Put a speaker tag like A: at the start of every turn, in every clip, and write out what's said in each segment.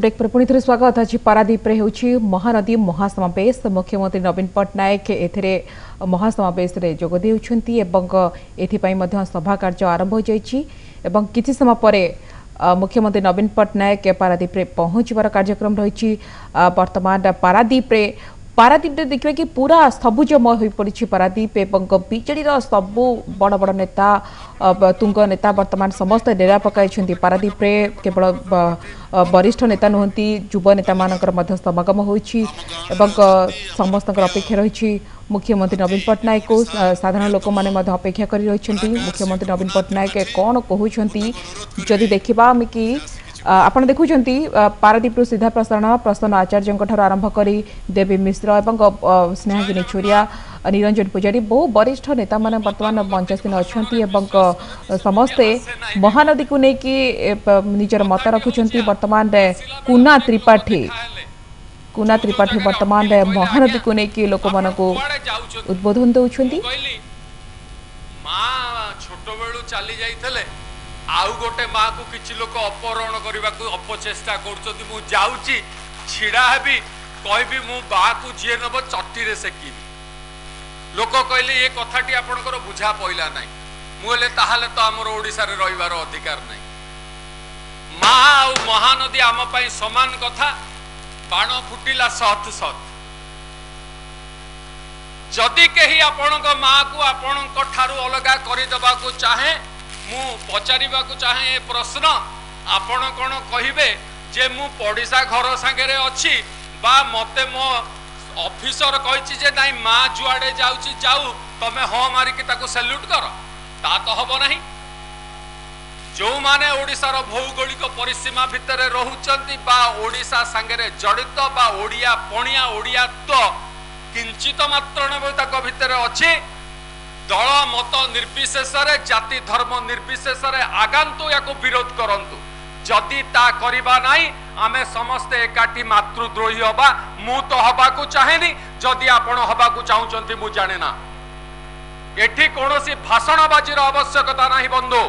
A: Break पर पुणी थे स्वागत। आज पारादीप महानदी महासमावेश मुख्यमंत्री नवीन पट्टनायक एथिरे महासमावेश जोग देउछंती एवं सभा कार्य आरंभ हो जाइछि एवं किछि समय परे मुख्यमंत्री नवीन पट्टनायक पारादीप पहुंचबार कार्यक्रम रही। वर्तमान पारादीप देखिए कि पूरा सबुजमय हो पड़ी पारादीप एवं बीजेडी सबू बड़ बड़ नेता तुंग नेता वर्तमान समस्त डेरा पकाई पारादीप केवल वरिष्ठ नेता नुहति युव नेता मानकर समागम होइछि एवं समस्त अपेक्षा रही। मुख्यमंत्री नवीन पट्टनायक को साधारण लोक मैंने अपेक्षा कर रही। मुख्यमंत्री नवीन पट्टनायक कौन कहते जदि देखा कि आपण देखुंती पारादीप सीधा प्रसारण प्रसन्न आचार्य आरंभ कर देवी मिश्र एवं स्नेहागिनी छोरिया निरंजन पुजारी बहु वरिष्ठ नेता माने वर्तमान मंचासीन अच्छा समस्ते महानदी को लेकिन निजर मत रखुंट। वर्तमान कुना त्रिपाठी वर्तमान महानदी को लेकिन लोक मान उद्बोधन दौरान
B: आउ गोटे माँ को किसी लोग अपहरण करने को अपचेष्टा कर छिड़ा हेबी कहबी मु बा को जी नब चट्टी सेकी लोक कहले ये कथाटी आपणकर बुझा पइला नहीं मुझे ताहले तो आमर ओडिशा रे रहिबार अधिकार नहीं। माँ आ महानदी आम पाई समान कथा बाण फुटिला सत सत जदि कहीं आपण माँ को आपण अलगा करदेवा को चाहे मु पचारिबा को चाहे ये प्रश्न आपण कौन कहिबे जे मु पड़िशा घर सांगे अच्छी बा मते मो ऑफिसर कहिछि जे नाई माँ जुआड़े जाउछि जाऊ तमे हाँ मारिकी ताको सैल्यूट कर ता तो हबो नहीं। जो माने ओडिशार भौगोलिक परिसीमा भितर रहुचंती बा ओडिशा सांगे जड़ित बा ओडिया पणिया ओडिया तो किंचित मात्र न भितर अच्छी दल मत निर्विशेष जाति धर्म निर्विशेष आगांतु या विरोध करंतु जदि ता करिबा नाही आमे समस्ते एकाठी मातृद्रोही हबा मु तो हबा को चाहेनी जदि आपण हबा को चाहुचंती मु जाने ना एठी कोनोसी भाषणबाजीर आवश्यकता नाही बंधु।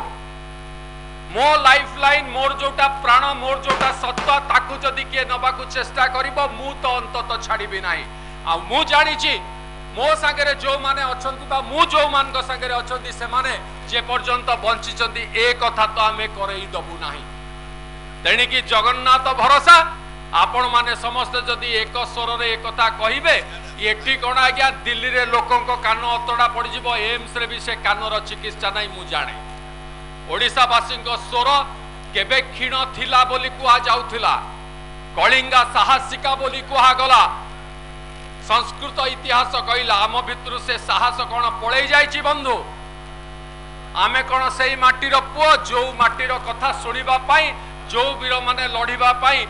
B: मो लाइफ लाइन मोर जोटा प्राण मोर जोटा सत्ता ताकू जदि किए नबा को चेष्टा करिबो मु तो अंतत छाड़ीबी नाही। आ मु जानिछि मो सांगे जो माने अछंती बा मु जो मान को सांगे अछंती से माने जे पर्यंत बंचिचंती ए कथा तो आमे करई दबु नाही। तेणिकी जगन्नाथ भरोसा आपण माने समस्त जदि एक स्वर रे एक कथा कहिबे एठी कोन आज्ञा दिल्ली रे लोकन को कान अतडा पड़ जिवो एम्स रे भी से कानर चिकित्सा नाही मु जाने। ओडिशा वासी को स्वर केबे क्षीण थिला बोली कुहा जाउथिला कलिंगा साहसिका बोली कुहा गला संस्कृत इतिहास कहला आम भितर से साहस कौन पलि जाइछि बंधु आमे कौन से माटीर पुओ जो माटीर कथा शुणा जो वीर माने लड़िबा पाई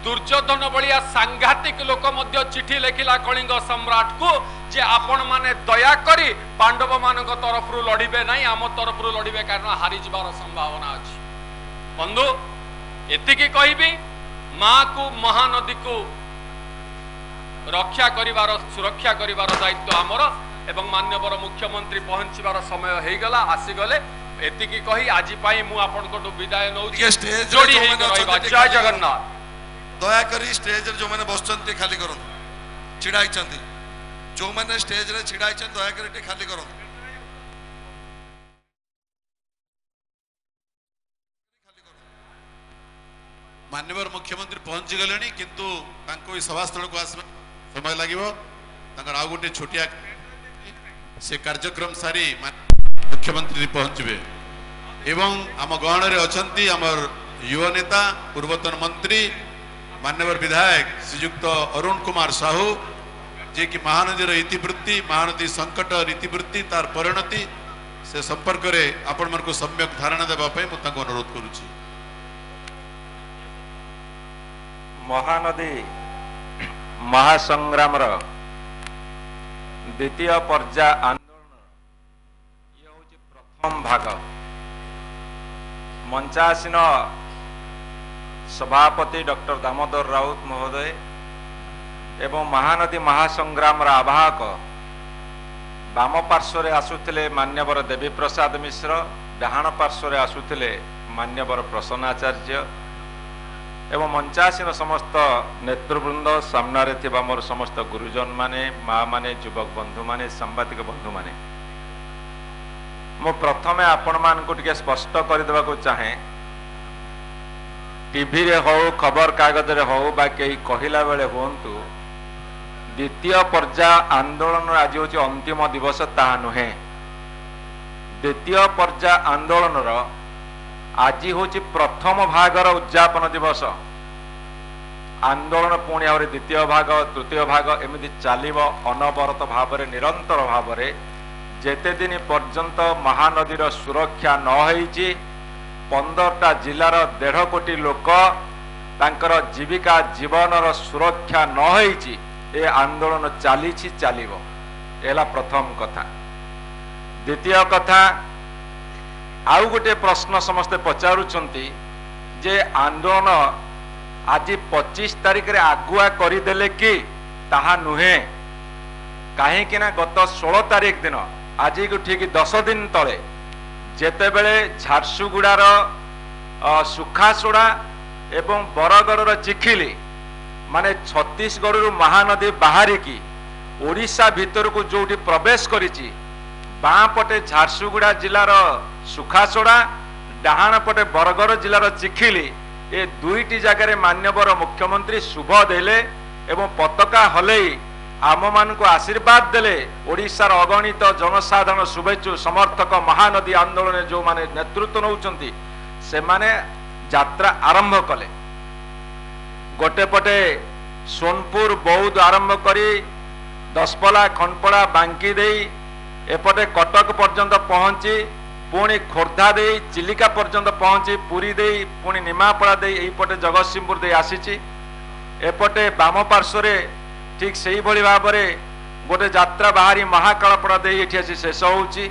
B: दुर्योधन भलिया सांघातिक लोक मध्य चिठी लिखिला कलिंग सम्राट को जे आपण माने दया करी पांडव मान तरफ लड़िबे नहीं आम तरफ लड़िबे कारण हारी जबार संभावना अछि। बंधु एतिकी कहबी माँ को महानदी को रक्षा करिवार सुरक्षा करिवार दायित्व आमर एवं मान्यवर मुख्यमंत्री पहुंचबार समय हो गला आसीगले एतिकी कही आज पाई मु आपन को विदाय नौ जोड़ी हे रहबा। जय जगन्नाथ।
C: दया करी स्टेज रे जो माने बसचंती खाली करन छिड़ाई चंती जो माने स्टेज रे छिड़ाई चंती दया करी टे खाली करन। मान्यवर मुख्यमंत्री पहुंची गलेनी किंतु तांको सभास्थल को आसबा समय लगिबो तांकर आ गोटे छोटिया से कार्यक्रम सारी मुख्यमंत्री पहुंचबे एवं आम गहण रे अछंती हमर युवा नेता पूर्वतन मंत्री मान्यवर विधायक श्रीयुक्त अरुण कुमार साहू जे कि महानदी इतिवृत्ति महानदी संकट रीतिवृत्ति तार परिणति से संपर्क रे आपण मन को सम्यक धारणा देबा पई मु तांको अनुरोध करूची।
D: महानदी महासंग्राम द्वितीय पर्याय आंदोलन ये हूँ प्रथम भाग मंचासीन सभापति डॉक्टर दामोदर राउत महोदय एवं महानदी महासंग्राम आवाहक बाम पार्श्व आसुले मान्यवर देवी प्रसाद मिश्र डाहाण पार्श्व आसुले मान्यवर प्रसन्नाचार्य एवं मंचासीन समस्त नेतृवृंद सामने थिबा मोर समस्त गुरुजन माने माँ माने युवक बंधु माने सांबादिक बंधु माने मु प्रथमे आपण मान को टिके स्पष्ट कर देबा को चाहे टीवी रे हो खबर कागज रे हो बा कई कहिला बेले होंतु द्वितीय पर्याय आंदोलन आज हूँ अंतिम दिवस ता नुहे द्वितीय पर्याय आंदोलन आज हूँ प्रथम भागर उद्यापन दिवस आंदोलन पुणी भाव द्वितीय भाग तृतीय भाग एमती चलो अनवरत भाव निरंतर भाव जेते दिन पर्यंत महानदीर सुरक्षा न होईची 15टा जिलार 1.5 कोटी लोक तांकर जीविका जीवनर सुरक्षा न होईची ए आंदोलन चलो एला प्रथम कथा। द्वितीय कथा आउ गोटे प्रश्न समस्ते पचारुचंती जे आंदोलन आज 25 तारिख रे आगुआ करदेले कि ताहा नुहे कहीं गत 16 तारिख दिन आज को ठीक 10 दिन तले जेते बेले झारसुगुड़ार सुखासोड़ा एवं बरगढ़ चिखिली माने छत्तीसगढ़ महानदी बाहरी की ओडिशा भीतर को जो प्रवेश करिछि बाँ पटे झारसुगुड़ा जिलार सुखासोड़ा डाहाण पटे बरगढ़ जिलार चिखिली ए दुईटी जगह मान्यवर मुख्यमंत्री शुभ देले एवं पताका हलई आम मान को आशीर्वाद देले ओडिशार अगणित जनसाधारण शुभेच्छु समर्थक महानदी आंदोलन जो माने नेतृत्व नौचंती से माने यात्रा आरंभ कले गोटे पटे सोनपुर बौद्ध आरंभ करी दसपला खनपड़ा बांकी दे एपटे कटक पर्यंत पहुंची पुणी खोर्धा दे चिलिका पर्यंत पहुंची पुरी दे पुणी निमापड़ा दे एपटे जगतसिंहपुर दे आसीची एपटे बाम पार्श्व ठीक से भाव में गोटे यात्रा बाहरी महाकालपड़ा दे ये आसी शेष होची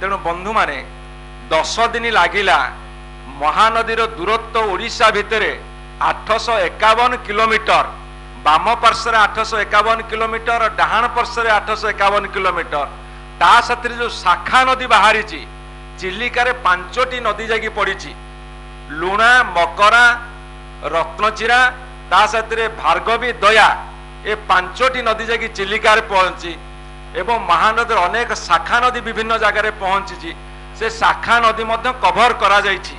D: तेणु बंधु माने 10 दिन लगिला महानदीर दूरत्व ओडिशा भितर 851 किलोमीटर बाम पार्श्व 851 किलोमीटर डाहाण पार्श्व 851 किलोमीटर ता साथी जो शाखा नदी बाहरी चिलिकार 5टी नदी जाकि पड़ी लुणा मकरा रत्नचिरा ता साथी भार्गवी दया ए 5टी नदी जाकि चिलिकार पहुंची एवं महानदीर अनेक शाखा नदी विभिन्न जगह पहुंची से शाखा नदी मध्य कभर करा जाइछि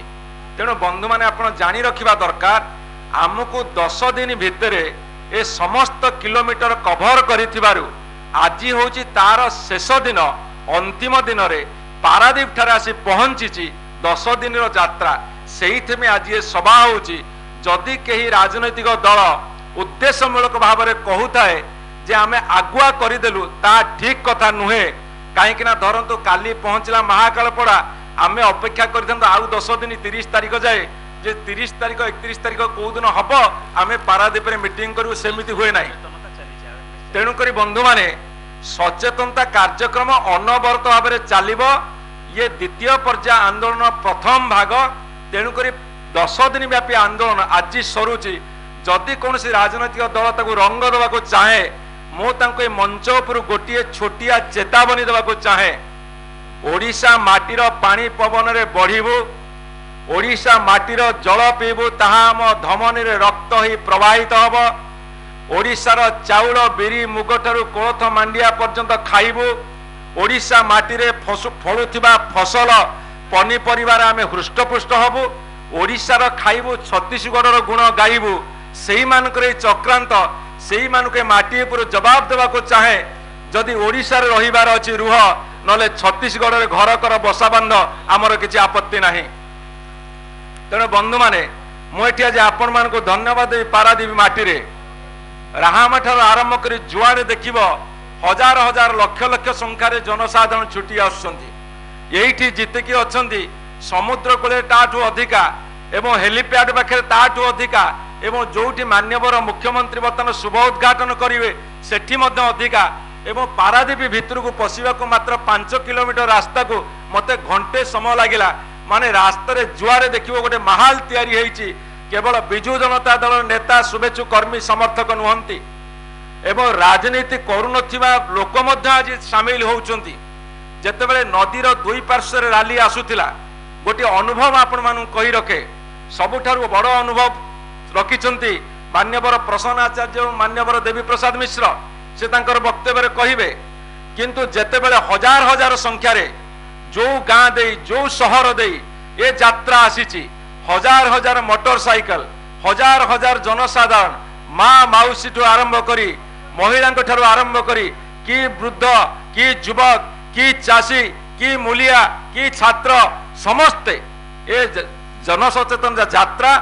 D: तेणु बंधु माने आपण जानी रखिबा दरकार आमको 10 दिन भितर ए समस्त किलोमीटर कभर करिथिबारु आज होची तार शेष दिन अंतिम दिन रे पारादीप ठारे आसी पहुंची 10 दिन यात्रा से आज ये सभा होची जदि कही राजनैतिक दल उद्देश्यमूलक भाव में कहूए जे आम आगुआ करदेलु ता ठीक कथा नुहे कहीं धरतु काली पहुंचला महाकालपड़ा आम अपेक्षा कर आउ 10 दिन 30 तारिख जाए जे 30 तारिख 31 तारिख कौ दिन हम आम पारादीप मीटिंग करूँ सेमती हुए ना तेणुक बंधु माने सचेतनता कार्यक्रम अनवरत भाव में चलो ये द्वितीय पर्याय आंदोलन प्रथम भाग तेणुक 10 दिन व्यापी आंदोलन आज सरुची जदि कौन राजनैतिक दल ताको रंग देवा चाहे मुझे मंच उपर गोटे छोटिया चेतावनी देवा चाहे ओडिशा माटीर पानी पवन रे बढ़िबू ओडिशा माटीर जल पीबू ताहा आम धमनी रे रक्त ही प्रवाहित हब ओडिशार चाउल बिरी मुग ठारू कोलथ मांडिया पर्यंत खाइबू ओडिशा माटी रे फलुथिबा फसल पनीपरिवार आमे हृष्टपुष्ट हबू ओडिशार खाइबू छत्तीसगढ़ गुण गाइबू सेही मानकर चक्रांत सेही मानके माटी उपर जवाब देवा चाहे जदि ओडिशा रे रहिबार अछि रुह नले छत्तीसगढ़ रे घर कर बसा बांध आमर किछि आपत्ति नाही तेणु बंधु माने मुझे आज आपण मान को धन्यवाद देवी पारादीप माटी रे राहामा ठार आरंभ कर जुआड़े देखिब हजार हजार लक्ष लक्ष संख्यार जनसाधारण छुटी आसुँच जितकी अच्छा समुद्र कूल ताठू अधिका एवं हेलीपैड पाखे ताठू अधिका एवं जोटी मान्यवर मुख्यमंत्री बर्तमान शुभ उद्घाटन करेंगे सेठी अधिका एवं पारादीप भितर को पशिबा को मात्र 5 किलोमीटर रास्ता को मते घंटे समय लगिला माने रास्ता जुआरे देखिबो गोटे महाल तैयारी होईची केवल विजु जनता दल नेता शुभेच्छु कर्मी समर्थक नुहंती एवं राजनीति करुनथिबा लोक मध्य आज सामिल होउचंती जेतेबेले नदीर दुई पार्श्व रैली आसुथिला गोटे अनुभव आपण मानु कहि रखे सबुठारु बड़ अनुभव रखिछंती मान्यवर प्रसन्न आचार्य मान्यवर देवी प्रसाद मिश्र से तांकर वक्तव्य कहिबे किंतु जेते बेले हजार हजार संख्या रे जो गाँ दे जो शहर दे ये यात्रा आसीची हजार हजार मोटरसाइकल हजार हजार जनसाधारण माँ माउसी ठू आरंभ करी महिला ठारू आरंभ करी कि वृद्ध कि युवक कि चाषी कि मूलिया कि छात्र समस्ते ए जनसचेतन यात्रा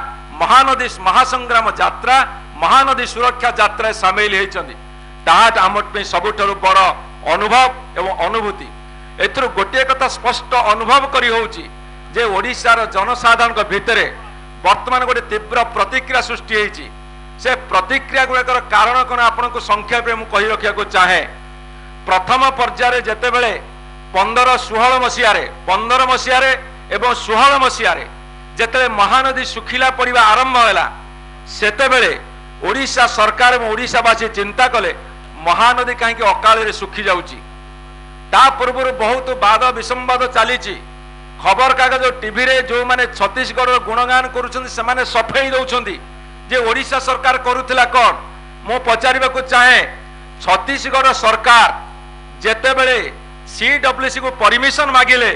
D: महानदी महासंग्राम यात्रा महानदी सुरक्षा यात्रा सामिल होती आम सबुठ बड़ अनुभव एवं अनुभूति एथुर गोटे कथा स्पष्ट अनुभव करी होउची जे ओडिशार जनसाधारण भितर वर्तमान गोटे तीव्र प्रतिक्रिया सृष्टि होती से प्रतिक्रिया गुड़ाकर कारण कौन आपन को संक्षेप में कही रखा चाहे प्रथम पर्याय जेते बेले 15-16 मसीह 15 मसीह एवं 16 मसीह जेते महानदी सुखिला पड़वा आरंभ है सेते बेले ओडिशा सरकार और ओडिशावासी चिंता कले महानदी कहीं अकाल सुखी जाउची ता पूर्व बहुत वाद विसंवाद चली खबर कागज टीवी रे जो माने छत्तीसगढ़ गुणगान करुछंती से माने सफेई दउछंती जे ओडिशा सरकार करुथिला कोन मो पचारिबा को चाहे छत्तीसगढ़ सरकार जेते बेले सीडब्ल्यूसी को परमिशन मागिले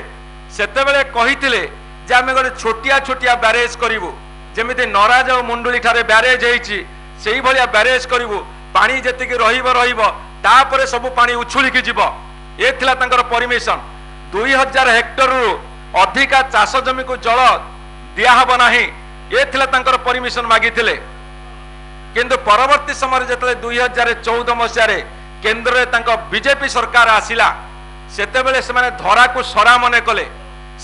D: सेते बेले कहिथिले जे आमे गोटे छोटिया छोटिया बैरेज करिवु जेमिति नराज और मुंडुली ठारे बैरेज हेछि सेही भलिया बैरेज करिवु पानी जेतिके रहिबो रहिबो तापरे सब पानी उछुली की जीवो ए थिला तांकर परमिशन 2000 हेक्टर रु अधिका चाष जमी को जल दिया हबो नाही ए थिला तांकर परमिशन मागिथिले किंतु परवर्ती समय जेतले 2014 मसिया केंद्र रे तांको बीजेपी सरकार आसिला सेते बेले से माने धरा को सरा मने कले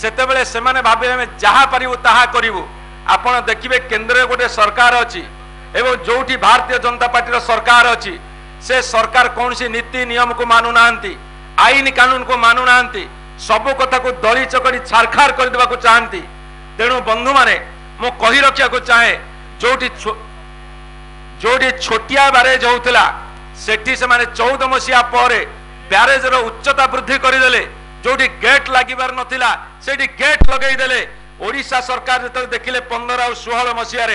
D: सेते बेले से माने भाबे हम जहा परिबु ताहा करिवु आपण देखिबे केंद्र रे गोटे सरकार अछि एवं जोठी भारतीय जनता पार्टी रो सरकार अछि से सरकार कौन सी नीति नियम को मानु नांती आईन कानून को मानु नांती सब कथा को दली चकड़ी छारखार कर देबा को चाहंती तेणु बंधु माने मो कही रखिया को चाहे जोठी छोटिया बैरेज होउतला सेठी से माने 14 मसीहा परे बैरेज रो उच्चता वृद्धि करदेले जोठी गेट लागिबार नथिला सेठी गेट लगेई देले ओडिशा सरकार जत देखिले 15 और 16 मसीहा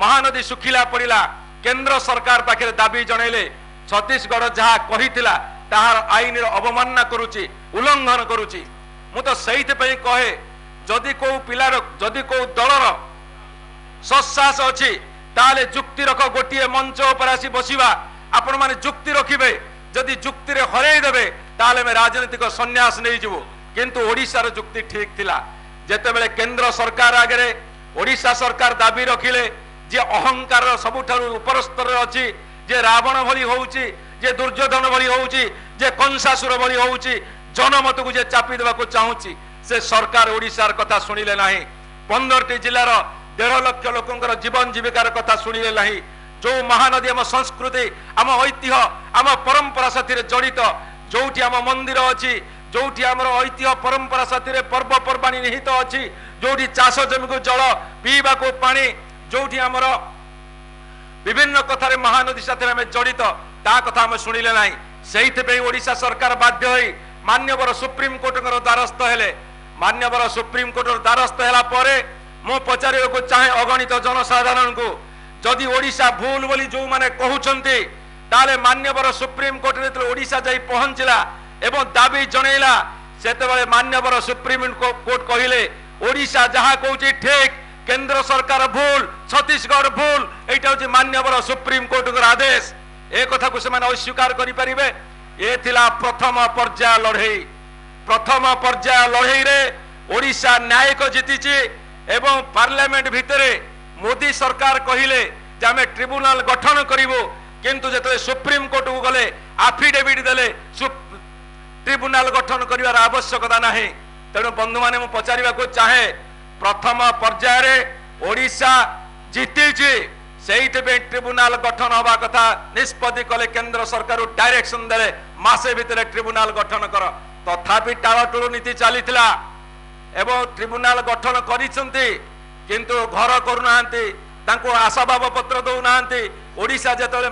D: महानदी सुखिला पड़िला केंद्र सरकार पाखे दाबी जनइले छत्तीसगढ़ जहाँ कहिथिला ताहार आईन अवमानना करुची उल्लंघन करुची मु तो सहीत कहे जदि को पिलार जदि को दलर सत्साहस अच्छी ताले जुक्ति रख गोटे मंच पर आसी बसिबा आपण माने जुक्ति रखिबे जदि जुक्ति रे हरई देबे ताले में राजनीतिक सन्यास नहीं जीवो किंतु ओडिशार जुक्ति ठीक थिला जेते बेले केंद्र सरकार आगे ओडिशा सरकार दाबी रखिले जे अहंकार सबुठारु ऊपर स्तर अच्छी जे रावण भली होउची जे दुर्योधन भली होउची जे कंसासुर भली होउची जनमत को जे चापी देबा को चाहूची से सरकार ओडिशार कथा सुनिले नाही 15टी जिल्लार 1.5 लाख लोकंकर जीवन जीविकार कथा सुनिले नाही जो महानदी आम संस्कृति आम ऐतिह्य आम परंपरा साथी जड़ित जोठी आम मंदिर अच्छी जोठी आमर ऐतिह्य परंपरा साथी पर्वपर्वाणी निहित अच्छी जोठी चाष जमी को जल पीवा को पानी जोठी आमर विभिन्न कथार महानदी साथी आम जड़ित ता कथा आम शुणिले ना से ओडिशा सरकार बाध्य होई मान्यवर सुप्रीम कोर्ट द्वारस्थ हेले मान्यवर सुप्रीम कोर्ट द्वारस्थ हेला परे मो पचारिबा को चाहे अगणित जनसाधारण को जदि ओडिशा भूल बोली जो माने कहउचंती ताले मान्यवर सुप्रीम कोर्ट रे ओडिशा जाई पहुंचला एवं दाबी जनैला सेते बेले मान्यवर सुप्रीम कोर्ट कहिले ओडिशा जहां कहउची ठीक केंद्र सरकार भूल छत्तीसगढ़ भूल एटा होची मान्यवर सुप्रीम कोर्ट को आदेश ए कथा को से माने अस्वीकार करि परिबे ए थिला प्रथम पर्याय लड़ई रे ओडिशा न्याय को जीतीची एवं पार्लियामेंट भितरे मोदी सरकार कहिले जे आमे ट्रिब्यूनल गठन करिवो किंतु जते सुप्रीम कोर्ट को गले एफिडेविट देले ट्रिब्यूनल गठन करिवार आवश्यकता नाही तेणु बंधु माने मु पचारिबा को चाहे प्रथम पर्याय रे ओडिशा जीतीची सेइथे ट्रिब्यूनल गठन हवा कथा निष्पत्ति कले केंद्र सरकार डायरेक्शन देले मासे भितरे ट्रिब्यूनल गठन कर तथापि टाळटुळु नीति चलीथिला एवं ट्रिब्यूनल गठन करिसंती किंतु घर करूनांती तांको आशाभाव पत्र दौनांती ओडिशा जेतले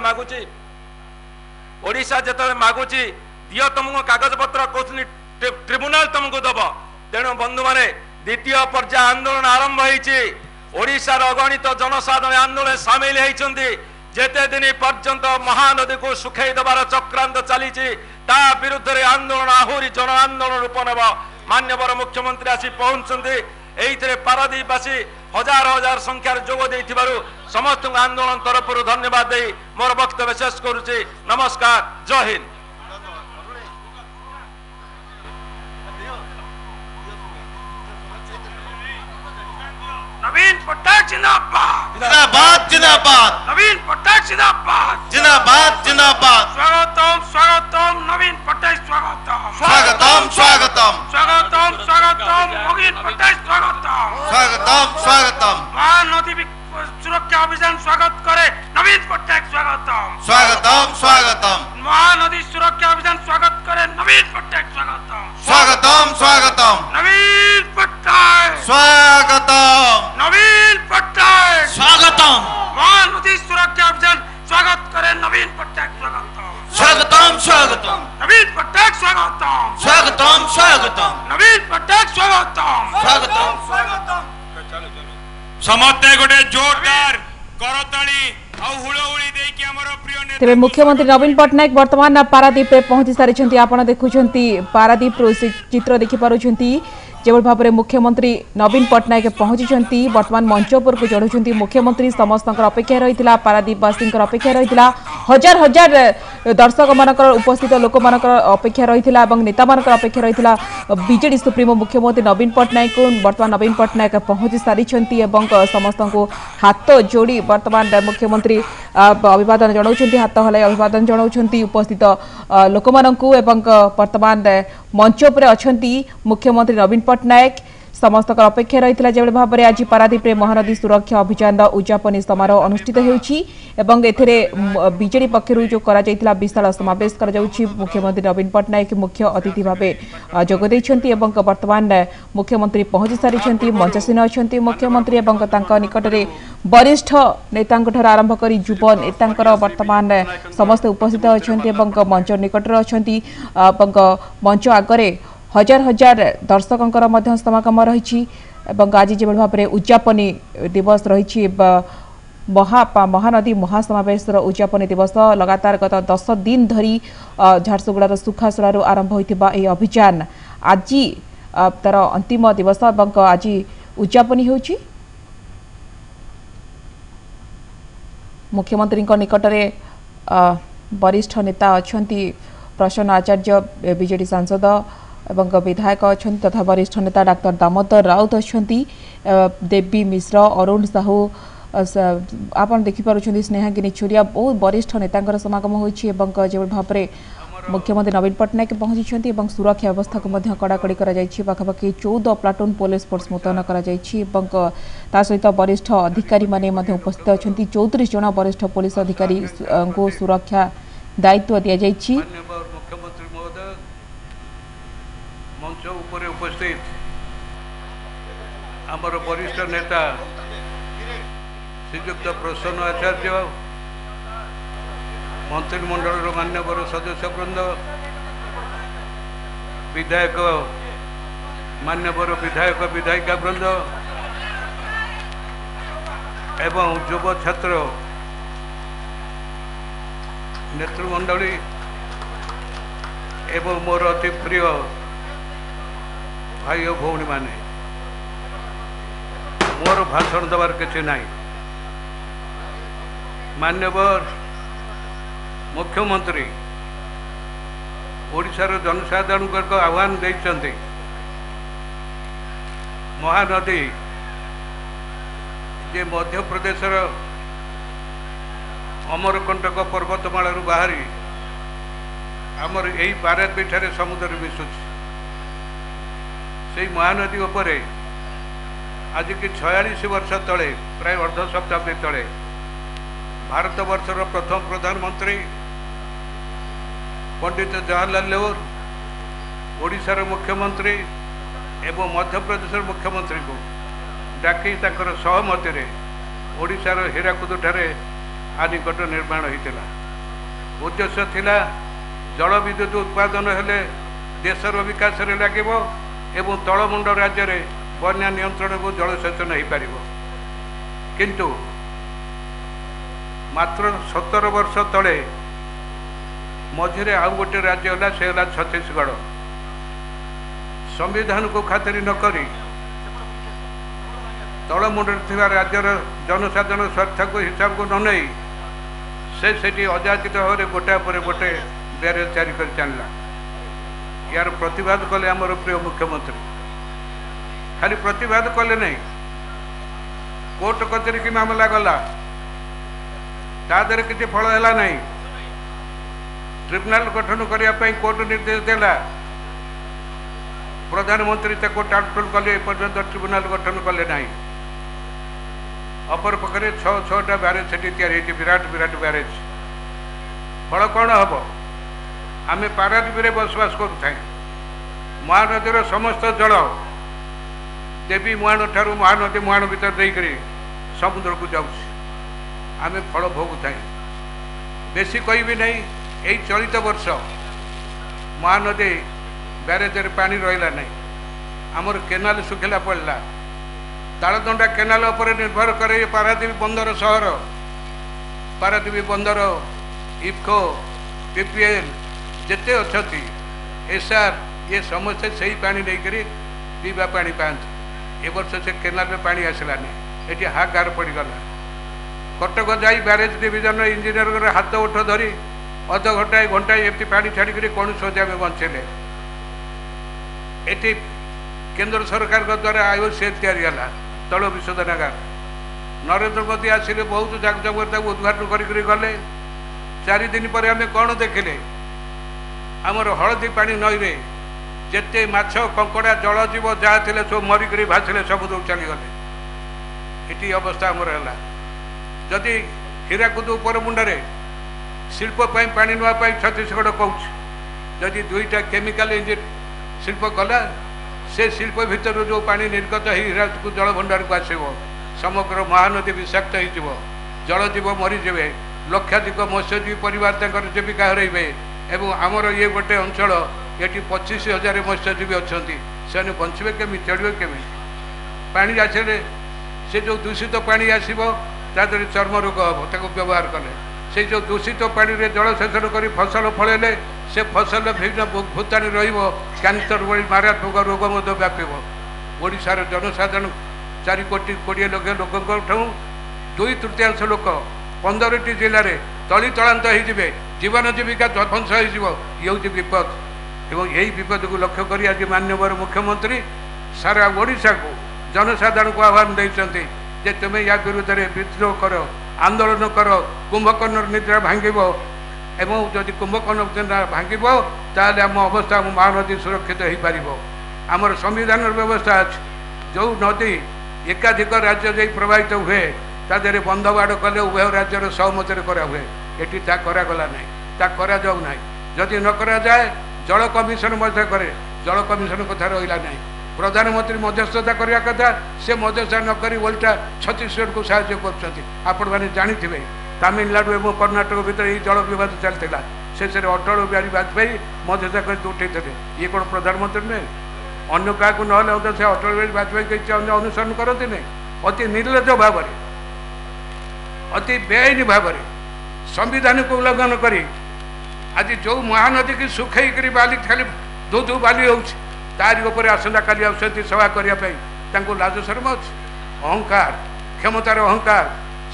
D: मागुची दियो तुमको कागज पत्र कोथनी ट्रिब्यूनल तुमको दब तेणु बंधु माने द्वितीय पर्याय आंदोलन आरंभ होईची ओडिशार अगणित जनसाधारण आंदोलन सामिल होती जेते दिन पर्यंत महानदी को सुखई देवार चक्रांत चली विरुद्ध आंदोलन आहरी जन आंदोलन रूप नेब मान्यवर मुख्यमंत्री आसी पहुंचते ये पारादीपवासी हजार हजार संख्यार जोग देइथिबारु समस्त आंदोलन तरफ धन्यवाद दे मोर वक्तव्य शेष करुछि। नमस्कार, जय हिंद।
E: नवीन पटनायक जिंदाबाद
F: जिंदाबाद जिंदाबाद
E: नवीन पटनायक जिंदाबाद
F: जिंदाबाद जिंदाबाद
E: स्वागतम स्वागतम नवीन पटनायक स्वागतम
F: स्वागतम स्वागतम
E: स्वागतम स्वागतम नवीन पटनायक स्वागतम
F: स्वागतम स्वागतम
E: महानदी सुरक्षा अभियान स्वागत करे नवीन पटनायक स्वागतम
F: स्वागतम स्वागतम
E: महानदी सुरक्षा अभियान स्वागत करे नवीन पटनायक स्वागतम
F: स्वागतम स्वागतम
E: नवीन पटनायक
F: स्वागतम
E: नवीन पटनायक
F: स्वागतम
E: महानदी सुरक्षा अभियान स्वागत करे नवीन पटनायक स्वागतम
F: स्वागतम स्वागतम
E: नवीन पटनायक स्वागतम
F: स्वागतम स्वागतम
E: नवीन पटनायक स्वागतम
F: स्वागतम
E: स्वागतम
G: समस्ते गोटे जोरदार करताली हुड़हुड़ी देकी हमर प्रिय नेता
A: तेरे मुख्यमंत्री नवीन पटनायक वर्तमान पारादीप रे पहुंची सारी आपण देखुछंती पारादीप रो चित्र देखि पारुछंती जेबल भाव में मुख्यमंत्री नवीन पटनायक पहुंची वर्तमान मंच उपर को चढ़ुंट मुख्यमंत्री समस्त अपेक्षा रही पारादीपवासी अपेक्षा रही हजार हजार दर्शक मान उपस्थित लोक मान अपेक्षा रही नेता मान अपेक्षा रही बीजेडी सुप्रीमो मुख्यमंत्री नवीन पटनायक को वर्तमान नवीन पटनायक पहुंची सारी समस्त को हाथ जोड़ी वर्तमान मुख्यमंत्री अभिवादन जनाऊँ हाथ हलाई अभिवादन जनाऊँ उपस्थित लोक वर्तमान मंच उपर अच्छा मुख्यमंत्री नवीन पटनायक समस्त अपेक्षा रही जो भाव में आज पारादीप रे महानदी सुरक्षा अभियान उद्यापन समारोह अनुष्ठित होजेडी पक्षर जो विशाल समावेश कर मुख्यमंत्री नवीन पटनायक मुख्य अतिथि भाव जोगदे वर्तमान मुख्यमंत्री पहुंची सारी मंचासीन अच्छा मुख्यमंत्री निकट में वरिष्ठ नेता आरंभ कर युव नेता वर्तमान समस्त उपस्थित अच्छा मंच निकट अच्छा मंच आगे हजार हजार दर्शकों समागम रही आज जो भाव में उद्यापनी दिवस रही महानदी महासमावेश उद्यापनी दिवस लगातार गत 10 दिन धरी झारसुगुड़ार सुखासुड़ा आरंभ होता यह अभियान आज तार अंतिम दिवस आज उद्यापनी हो मुख्यमंत्री निकट में वरिष्ठ नेता अच्छा प्रसन्न आचार्य बीजेडी सांसद एवं विधायक अच्छा तथा वरिष्ठ नेता डाक्टर दामोदर राउत अच्छा देवी मिश्र अरुण साहू आप देखिपुं स्नेहागिनी छुरिया बहुत वरिष्ठ नेता समागम होती जो भाव में मुख्यमंत्री नवीन पटनायक पहुंची सुरक्षा व्यवस्था को कड़ाकड़ी पाखापाखि 14 प्लाटून पुलिस फोर्स मुतयन कर सहित वरिष्ठ अधिकारी माने उपस्थित अच्छा 34 जन वरिष्ठ पुलिस अधिकारी को सुरक्षा दायित्व दि जाइए।
H: मंच ऊपर उपस्थित आमर वरिष्ठ नेता श्रीयुक्त प्रसन्न आचार्य मंत्रिमंडल मान्यवर सदस्यवृंद विधायक मान्यवर विधायक विधायिका वृंद एवं युव छात्र नेतृमंडली एवं मोर अति प्रिय भाई और भौणी माने मोर भाषण देवार किसी ना मान्यवर मुख्यमंत्री ओडिशार जनसाधारण को आह्वान देते महानदी जे मध्य प्रदेशर अमरकंटक पर्वतमाला बाहरी आमर यही पारादीप ठारे समुद्र मिशुची से महानदी उपरे आज की 46 वर्ष तले प्राय अर्ध शताब्दी तले भारत वर्षर प्रथम प्रधानमंत्री पंडित जवाहरलाल नेहरू ओडिशार मुख्यमंत्री एवं मध्य प्रदेश मुख्यमंत्री को डाकी ताकर सहमति रे ओडिशार हीराकुद ठारे आनिकट निर्माण होता उद्देश्य थिला जल विद्युत उत्पादन हेले देशर विकास रे लागिबो एवं तलमुंड राज्य में बन्या नियंत्रण को जलसेचन हो पार किंतु मात्र 17 वर्ष तले मझे आउ गोटे राज्य है से है छत्तीसगढ़। संविधान को खातिर नक तलमुंडे थी राज्यर जनसाधारण स्वार्थ को हिसाब को न नहीं से अजाचित भाव में गोटा पर गोटे ब्यारेज जारी कर चलला। यार प्रतिवाद कले आमर प्रिय मुख्यमंत्री खाली प्रतिवाद कले नहीं कोर्ट कचेरी की मामला गला तादर किसी फल है नहीं। ट्रिब्यूनाल गठन करने कोर्ट निर्देश देला प्रधानमंत्री टालटुल कले पर्यंत ट्रिब्यूनाल गठन कले नहीं। अपर पक्षे 6-6टा ब्यारेज से विराट विराट ब्यारेज फल कौन हम आम पारादीप बसवास करूँ महानदीर समस्त जल देवी मुहाण ठारू महानदी मुहाण भीतर देकर समुद्र को जाऊँ आम फल भोगु थाए। बेसी कहि नहीं यही चलित वर्ष महानदी ब्यारेज पानी रहा नहीं आमर केनाल सुखिला पड़ला तालदंडा केनाल पर निर्भर करे पारादीप बंदर सहर पारादीप बंदर इफको पीपीएल जिते अच्छा एसआर ये समस्ते से ही पानी नहीं करी पीवा पानी पाते ए वर्ष से केनाल में पानी आसलानी ये हाकार पड़गला। कटक जाई ब्यारेज डिविजन इंजीनियर हाथ उठ धरी अध घंटाए घंटाए एमती पानी छाड़ी कौन सोचा में बंचेले। ये केंद्र सरकार द्वारा आयुष या तल विशोधनागार नरेंद्र मोदी आसिले बहुत जाकजमकता उद्घाटन करी गले। 4 दिन पर आम कौन देखिले आमर हलदी पानी नई रे जेते माछ कंकड़ा जल जीव जहाँ थे सब मरिक भासिले समुद्र चलीगले। ये अवस्था आमर है जदि हीराकुद उपर मुंडे शिल्पी पानी नापी छत्तीसगढ़ कौच जदि 2टा केमिकल इंजिन शिल्प कला से शिल्प भितर जो पानी निर्गत हीराकुद जल भंडार को आसव समग्र महानदी विषाक्त हो जलजीव मरीजे लक्षाधिक मत्स्यजीवी परिवार जीविका हरइबे एवं आमर ये गोटे अंचल ये 25,000 मत्स्यजीवी अच्छा से बचे केमी चढ़े केमी पानी आसले से जो दूषित पानी आसो तादर चर्म रोग हम व्यवहार कले से जो दूषित पानी रे जलसेचन कर फसल फलैले से फसल विभिन्न भूताणु कैंसर भली मारात्मक रोग व्यापी ओडिशार जनसाधारण 4 कोटी 20 लाख लोक 2/3 लोक 15टी जिले में तली तलांत हो जीवन जीविका ध्वंस हो विपद एवं यही विपद को लक्ष्य कर आज माननीय मुख्यमंत्री सारा ओडिशा को जनसाधारण को आह्वान देते जे तुम्हें या विरुद्ध में विद्रोह कर आंदोलन कर कुंभकर्ण निद्रा भांगब एवं जदि कुंभकर्ण निद्रा भांगब ताल आम अवस्था महानदी सुरक्षित हो पार। आमर संविधान व्यवस्था अच्छे जो नदी एकाधिक राज्य जा प्रभावित हुए तादे बंधबाड़ कले उभय राज्यर सहमति हुए ये करागला ना करा जाऊ ना जदि न करा जाए जल कमिशन करे जल कमिशन कथा रहा ना प्रधानमंत्री मध्यस्थता करने कथा से मध्यस्थता नक ओल्टा छत्तीसगढ़ को साहाय्य कर जानी तमिलनाडु और कर्णाटक भितर ये जल विवाद चलता शेष अटल बिहारी वाजपेयी मध्यस्थता कर उठे ये कौन प्रधानमंत्री नुहे अन्य क्या ना से अटल बिहारी वाजपेयी किसी अनुसरण करते नहीं अति निर्लज भाव अति बेआईन भाव संविधान को उल्लंघन कर आज जो महानदी की सुखई कर बाली खाली धू बाली हो तारी उपर आसंता काली आसती सभा करने लाज शर्म अच्छे अहंकार क्षमतार अहंकार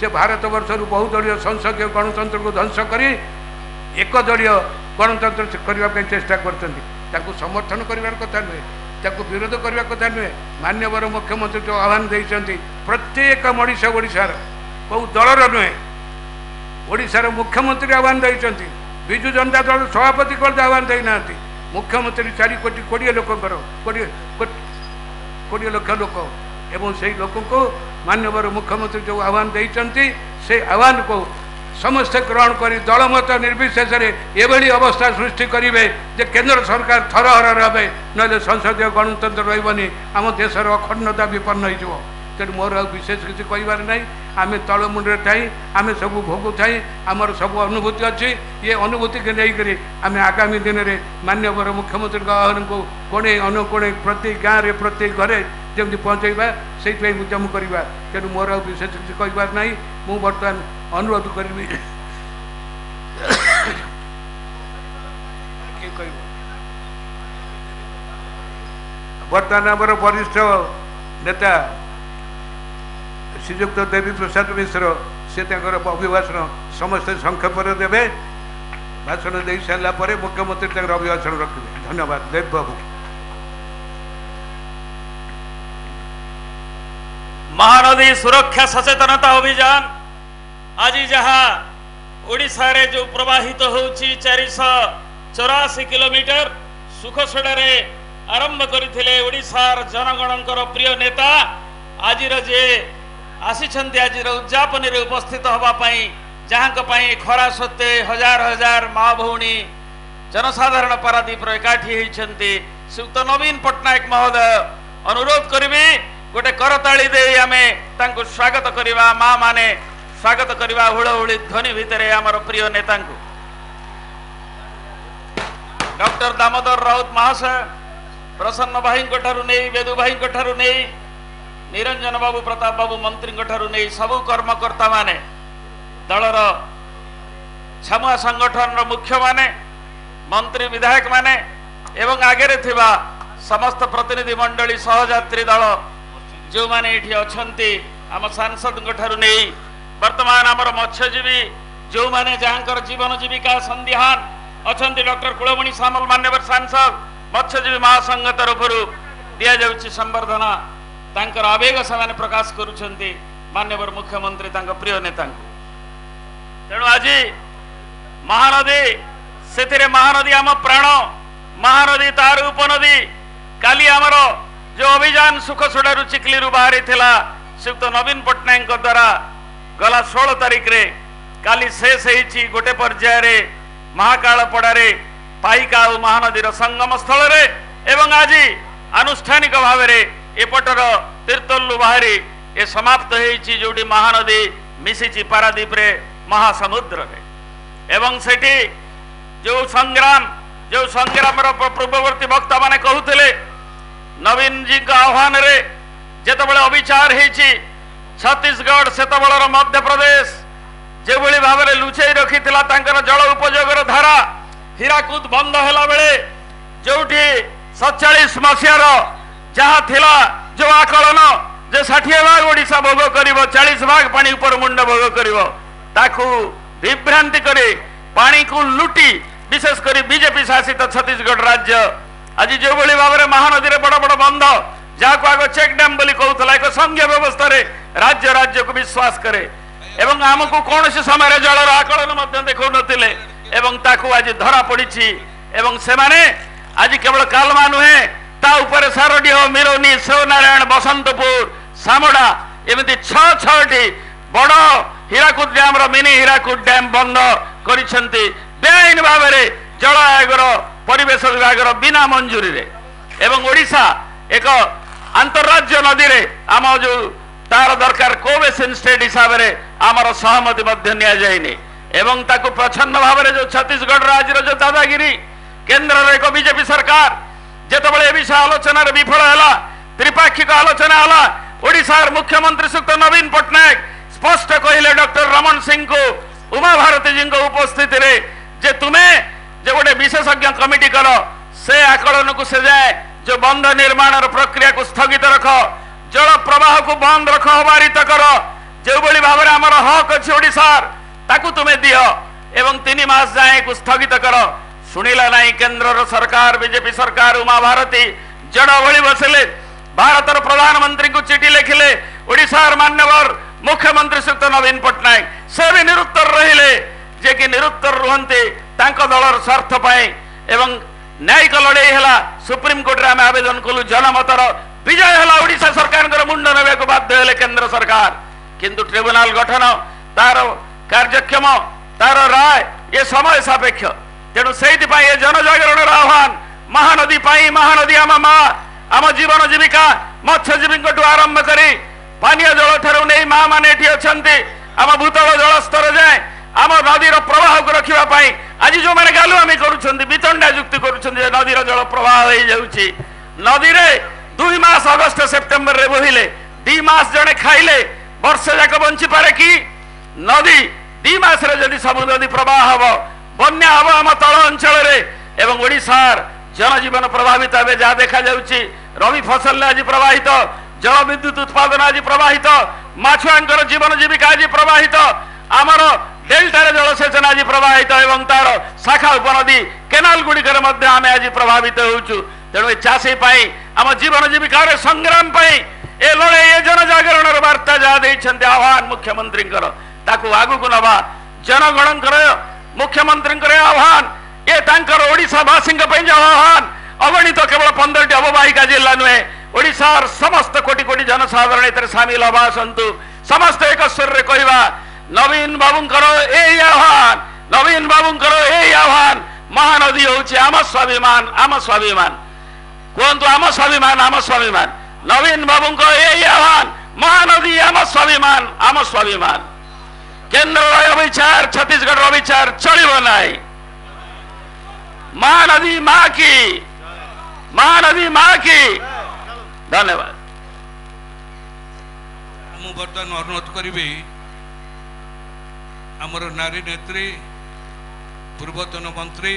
H: से भारत वर्ष बहुदलीय संसदीय गणतंत्र को ध्वंस कर एक दलीय गणतंत्र करने चेष्टा कर समर्थन करार कथा नुहे विरोध करने कथा नुहे। मान्यवर मुख्यमंत्री जो आह्वान देते प्रत्येक मनीष ओडिशार कौ दलर नुहे ओडिशार मुख्यमंत्री आह्वान देते विजु जनता दल सभापति कौन आह्वान देना मुख्यमंत्री 4 कोटी 20 लोक 20 लाख लोक एवं से लोक को मान्यवर मुख्यमंत्री जो आह्वान देते से आह्वान को समस्ते ग्रहण कर दलमत निर्विशेष एभली अवस्था सृष्टि करेंगे जे केंद्र सरकार थरहर रहे ना संसदीय गणतंत्र रही आम देशर अखंडता विपन्न हो तेणु मोर विशेष किसी कहार ना आम तलमुंडे थाई आम सब भोगु थाई आमर सब अनुभूति अच्छी ये अनुभूति के लेकर आम आगामी दिन में मान्यवर मुख्यमंत्री आह्वान को कोणे अनुकोणे प्रति गाँव में प्रति घरे जमी पहुँचवा से उद्यम करवा तेणु मोर विशेष किसी कहबार ना मु बर्तमान अनुरोध करी बर्तमान आमर वरिष्ठ नेता श्रीजुक्त देवी प्रसाद मिश्र से अभिभाषण समस्ते संक्षेप देवे भाषण दे सारा पर मुख्यमंत्री अभिभाषण रखिए धन्यवाद देव बाबू
I: महानदी सुरक्षा सचेतनता अभियान आज जहाँ ओडिशा रे जो प्रवाहित होउची 484 किलोमीटर सुखसुड़े आरंभ करथिले ओडिशार जनगणकर प्रिय नेता आज जे आसीछन्ति आज उद्यापन रे उपस्थित हवा पई जहाँ खरा सत्ते हजार हजार माँ भौणी जनसाधारण पारादीप एकाठी होती श्रीयुक्त नवीन पट्टनायक महोदय अनुरोध करी गोटे करताली दे आमे तांको स्वागत करवा माँ माने स्वागत करवा हुड़हुड़ी ध्वनि भितर आमर प्रिय नेता डॉक्टर दामोदर राउत महाशय प्रसन्न भाई वेदु भाई निरंजन बाबू प्रताप बाबू मंत्री सबु कर्मकर्ता माने दलर छमुआ संगठन मुख्य माने मंत्री विधायक माने एवं आगे थिबा समस्त प्रतिनिधि मंडली सहयात्री दल जो माने एठी अछंती आम सांसद नहीं वर्तमान आमर मत्स्यजीवी जो माने जहाँकर जीवन जीविका संदिहान अछंती डॉक्टर कुलमणि सामल मान्यवर सांसद मत्स्यजीवी महासंघ तरफ दिया जाउछि संवर्धना तांकर आवेग से प्रकाश करुछंती मान्यवर मुख्यमंत्री तांको प्रिय नेता तेणु आज महानदी से महानदी आम प्राण महानदी तार उपनदी काली आमर जो अभियान सुखसुड़ू चिकली बाहरी थिला श्रीयुक्त नवीन पट्टनायक द्वारा गला 16 तारिख रे काली शेष होती गोटे पर्यायर महाकालपड़े पाइका और महानदीर संगम स्थल रे एवं आज आनुष्ठानिक भाव में एपटर तीर्थलु बाहरी ए समाप्त होती जोटी महानदी मिशिची पारादीप रे महासमुद्र रे एवं सेठी जो संग्राम पूर्ववर्ती वक्ता माने कहूले नवीन जी का आह्वान रे जेतबेले अविचार होती छत्तीसगढ़ सेतबेलर मध्य प्रदेश जो भाव में लुचई रखी जल उपयोगर धारा हीराकुद बंद है बेले जो 47 मसीहार जहाँ थिला जो आकलन जे 60 भाग ओडिशा भोग कर 40 भाग पानी ऊपर मुंड भोग कर विभ्रांति करे पानी को लुटी विशेष कर बीजेपी शासित छत्तीसगढ़ राज्य आज जो भाव में महानदी बड़ बड़ बंध जहाँ को आग चेक डैम बोली कहूला एक संघीय व्यवस्था राज्य राज्य को विश्वास करे एवं आमको कौन समय जलर आकलन देखा नथिले एवं ताकू आज धरा पड़ी एवं से माने आज केवल कालमा नुहे ता ऊपर सारडीह मिरोनी शिवनारायण बसंतपुर सामड़ा एमती 6-6टी बड़ Hirakud dam mini Hirakud dam बंद करिसेंती बेआईन भाव में जल आयोगर परिवेश विभाग बिना मंजूरी रे एवं ओडिशा एक अंतरराज्य नदी रे आम जो तार दरकार कोवेसिन स्टेट हिसाब से आमर सहमति नि एवं ताकू प्रच्छन्न भाव में जो छत्तीसगढ़ राज्य जो दादागिरी केन्द्र एक बीजेपी सरकार जितेबाला ए विषय आलोचना विफल है त्रिपाक्षिक आलोचना है ओडिशार मुख्यमंत्री श्रीयुक्त नवीन पट्टनायक स्पष्ट कहले डॉक्टर रमन सिंह को उमा भारती जी उपस्थित रे जे तुम्हें जो गोटे विशेषज्ञ कमिटी कर से आकलन को से जाए जो बंध निर्माण प्रक्रिया को स्थगित रख जल प्रवाह को बंद रख अबारित कर जो भाव में आमर हक अच्छी ओडिशार ताकू तुम्हें दिह एवं 3 मास जाए को स्थगित कर शुणिला नहीं केन्द्र सरकार बीजेपी सरकार उमा भारती जड़ भली बसिले भारतर प्रधानमंत्री को चिठी लिखिले ओडिशार मान्यवर मुख्यमंत्री श्रीयुक्त नवीन पट्टनायक से भी निरुत्तर रहिले जे कि निरुत्तर रुहंती तांको दलर स्वार्थ पाए एवं न्यायिक लड़े है सुप्रीम कोर्ट आम आवेदन कलु जनमतर विजय है ओडिशा सरकार मुंड ने बाध्य हेले केन्द्र सरकार किंतु ट्रिब्यूनाल गठन तार कार्यक्षम तार राय ये समय सापेक्ष तेणु से जनजागरण आह्वान महानदी महानदी आम माँ आम जीवन जीविका मत्स्यजीवी आरंभ कर पानीय जल ठारू नहीं माँ मैंने अच्छा आम भूतल जल स्तर जाए आम नदीर प्रवाह को रखापी आज जो मैंने गालुआमी कर वितंडा युक्ति कर नदीर जल प्रवाह हो जाऊँगी नदी 2 मास अगस्त सेप्टेम्बर रे बोहिले 2 मास जड़े खाइले वर्ष जाक बंची पारे कि नदी 2 मास रे जदि सब नदी प्रवाह हब बन्या हब आम तल अंचल रे एवं ओडिशार जनजीवन प्रभावित हे जहाँ देखा जाउछि रवि फसल आज प्रवाहित जल विद्युत उत्पादन आज प्रवाहित माछुआंकर जीवन जीविका आज प्रवाहित आमर डेल्टा रे जलसेचन आज प्रवाहित एवं तार शाखा उपनदी केनाल गुड़िकर आम आज प्रभावित होउछु तेणु चाषी आम जीवन जीविका संग्राम ए लड़े ए जनजागरण वार्ता जहाँ देइछन्ते आह्वान मुख्यमंत्री ताकू आगु नवा जनगण मुख्यमंत्री आह्वान ये तांकर ओडिशावासी आह्वान अगणित केवल 15टी अववाहिका जिला नुहे ओडिशार समस्त कोटी कोटी जनसाधारण एतरे सामिल हवा आसंतु समस्त एक स्वर रे कहवा नवीन बाबूंकर एही आह्वान नवीन बाबूंकर एही आह्वान महानदी होउछि आम स्वाभिमान कहतु आम स्वाभिमान नवीन बाबूंकर एही आह्वान महानदी आम स्वाभिमान केंद्र विचार छत्तीसगढ़ विचार चलिब नाई महानदी माँ की धन्यवाद।
H: मु बर्तमान अनुरोध करी आमर नारी नेत्री पूर्वतन मंत्री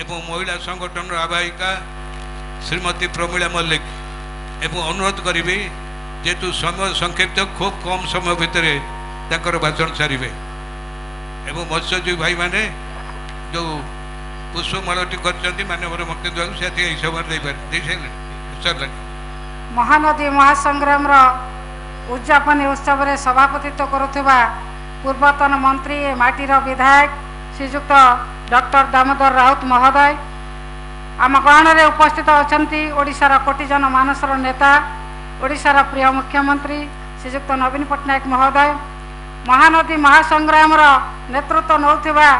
H: एवं महिला संगठन आवाहिका श्रीमती प्रमीला मल्लिक एवं अनुरोध करी जेतु समय संक्षिप्त खूब कम समय भितर भाषण सारे एवं मत्स्यजीवी भाई माने जो पुष्पमालटी कर मानव समय
J: महानदी महासंग्राम उद्यापन उत्सव में सभापतित्व करुवा पूर्वतन मंत्री माटीर विधायक श्रीजुक्त डॉक्टर दामोदर राउत महोदय आम गहन में उपस्थित अच्छा ओडिशार कोटी जन मानसर नेता ओडिशार प्रिय मुख्यमंत्री श्रीजुक्त नवीन पट्टनायक महोदय महानदी महासंग्राम नेतृत्व नौथिबा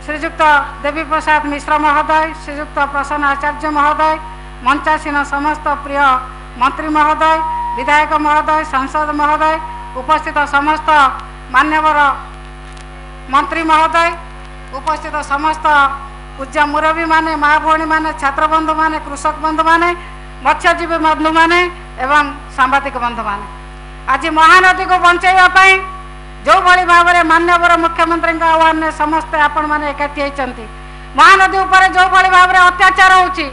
J: श्रीजुक्त देवी प्रसाद मिश्र महोदय श्रीजुक्त प्रसन्न आचार्य महोदय मंचासीन समस्त प्रिय मंत्री महोदय विधायक महोदय सांसद महोदय उपस्थित समस्त मान्यवर मंत्री महोदय उपस्थित समस्त पूज्य मुरबी माने माँ भौणी माने छात्र बंधु माने कृषक बंधु माने मत्स्यजीवी बंधु माने एवं सांबादिक बंधु माने आज महानदी को बंचाई जो भली भाव में मान्यवर मुख्यमंत्री आह्वान ने समस्ते आपण मैंने एकाठी होती महानदी उपर जो भली भाव में अत्याचार होची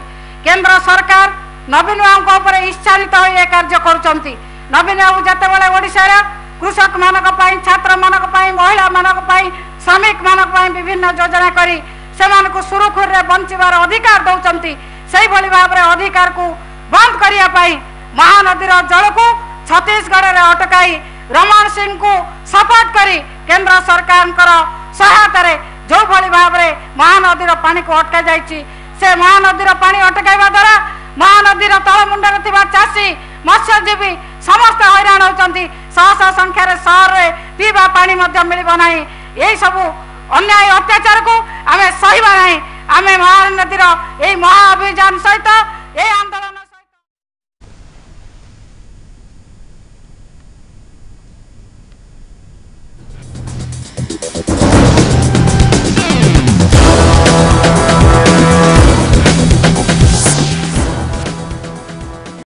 J: केंद्र सरकार नवीन बाबू ईर्षान्वित हो यह कार्य करुँच नवीन बाबू जिते ओडिशार कृषक मानक छात्र मानक महिला मानक श्रमिक मानक विभिन्न योजना करी से सुरुखुर में बंचार अधिकार दौरान से भाव में अधिकार को बंद करने महानदीर जल को छत्तीसगढ़ में अटकाई रमण सिंह को सपोर्ट करी केंद्र सरकार सहायता जो भली भाव में महानदीर पानी को अटका जाइए से महानदीर पानी अटकाइबा द्वारा महानदीर तलमुंडे चाषी मत्स्यजीवी समस्त हैरान होती शह शह संख्यार सहर में पीवा पानी मिलब ना यही सब अन्याय अत्याचार को आम सहबा ना आम महानदीर यही महाअभियान सहित यही आंदोलन